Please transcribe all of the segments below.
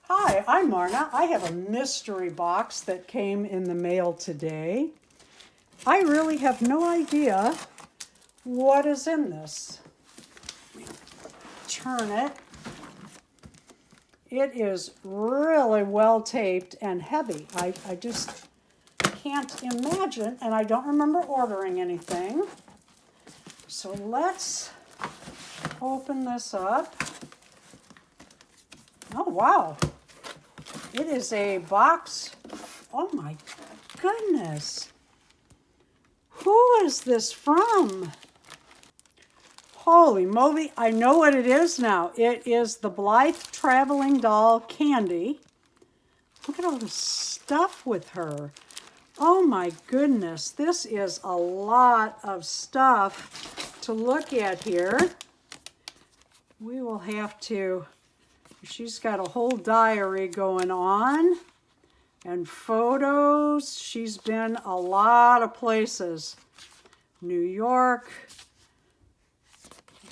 Hi, I'm Marna. I have a mystery box that came in the mail today. I really have no idea what is in this. Turn it. It is really well taped and heavy. I just can't imagine, and I don't remember ordering anything. So let's open this up. Oh, wow. It is a box. Oh, my goodness. Who is this from? Holy moly, I know what it is now. It is the Blythe traveling doll Candi. Look at all the stuff with her. Oh my goodness, this is a lot of stuff to look at here. We will have to, she's got a whole diary going on and photos. She's been a lot of places. New York.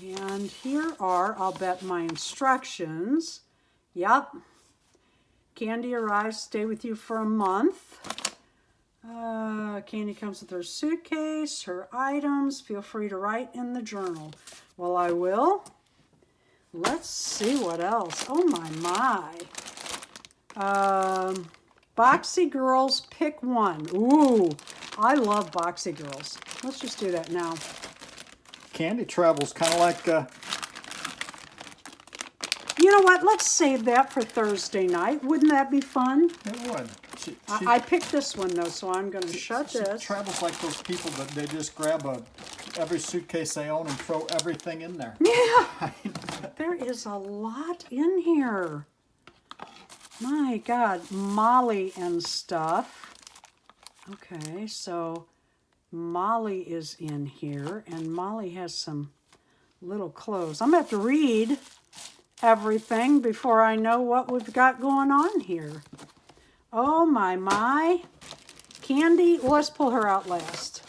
And here are, I'll bet, my instructions. Yep. Candi arrives, stay with you for a month. Candi comes with her suitcase, her items. Feel free to write in the journal. Well, I will. Let's see what else. Oh, my. Boxy girls, pick one. Ooh, I love boxy girls. Let's just do that now. Candi travels kind of like... You know what? Let's save that for Thursday night. Wouldn't that be fun? It would. I picked this one, though, so I'm going to shut this. She travels like those people that they just grab every suitcase they own and throw everything in there. Yeah. There is a lot in here. My God. Molly and stuff. Okay, so Molly is in here, and Molly has some little clothes. I'm going to have to read everything before I know what we've got going on here. Oh, my. Candi, well, let's pull her out last.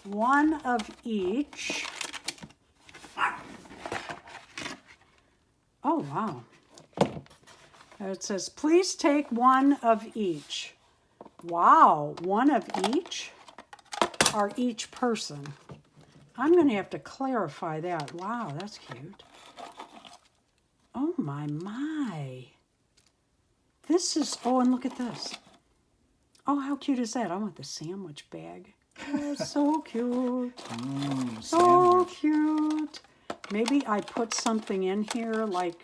One of each. Oh, wow. It says, please take one of each. Wow, one of each? Or each person? I'm going to have to clarify that. Wow, that's cute. Oh, my. This is, oh, and look at this. Oh, how cute is that? I want the sandwich bag. Oh, so cute. So cute. Maybe I put something in here like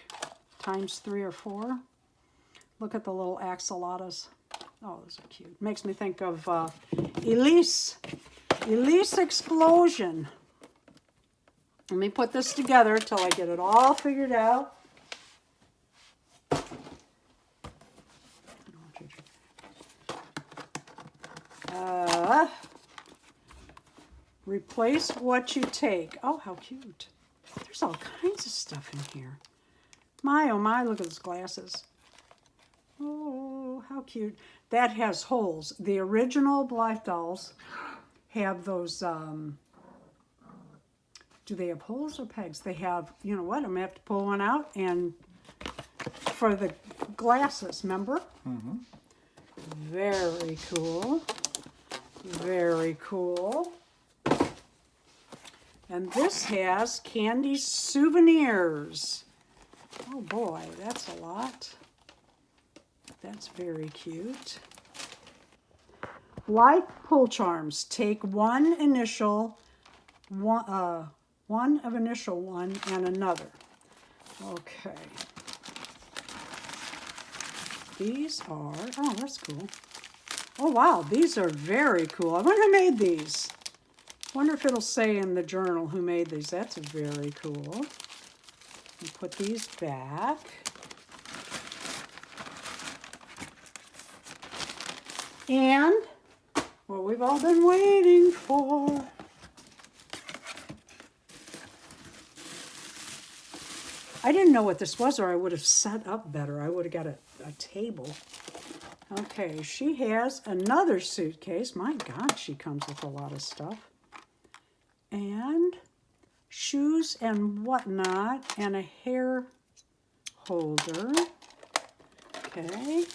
times 3 or 4. Look at the little axolotls. Oh, those are cute. Makes me think of Elise. Elise Explosion. Let me put this together till I get it all figured out. Replace what you take. Oh, how cute. There's all kinds of stuff in here. My, oh my, look at those glasses. Oh, how cute. That has holes. The original Blythe dolls have those, do they have holes or pegs? They have, you know what, I'm going to have to pull one out and for the glasses, remember? Mm-hmm. Very cool. Very cool. And this has Candy souvenirs. Oh boy, that's a lot. That's very cute. Blythe pull charms. Take one initial, one of initial one and another. Okay. These are, oh, that's cool. Oh wow, these are very cool. I wonder who made these. Wonder if it'll say in the journal who made these. That's very cool. And put these back. And what we've all been waiting for. I didn't know what this was, or I would have set up better. I would have got a table. Okay, she has another suitcase. My God, she comes with a lot of stuff. And shoes and whatnot, and a hair holder. Okay.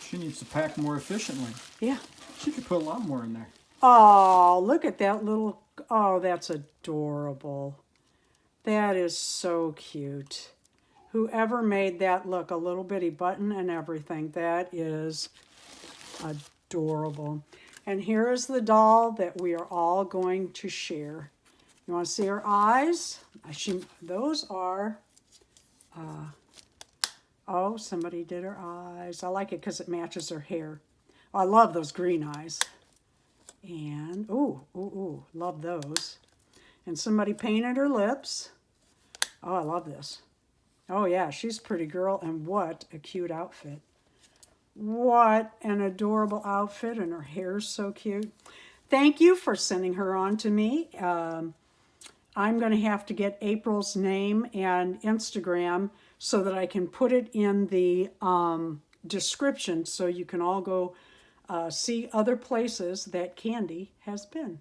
She needs to pack more efficiently. Yeah. She could put a lot more in there. Oh, look at that little, oh, that's adorable. That is so cute. Whoever made that, look, a little bitty button and everything. That is adorable. And here is the doll that we are all going to share. You want to see her eyes? Those are, oh, somebody did her eyes. I like it because it matches her hair. Oh, I love those green eyes. And, ooh, love those. And somebody painted her lips. Oh, I love this. Oh, yeah, she's a pretty girl, and what a cute outfit. What an adorable outfit, and her hair's so cute. Thank you for sending her on to me. I'm going to have to get April's name and Instagram so that I can put it in the description so you can all go see other places that Candi has been.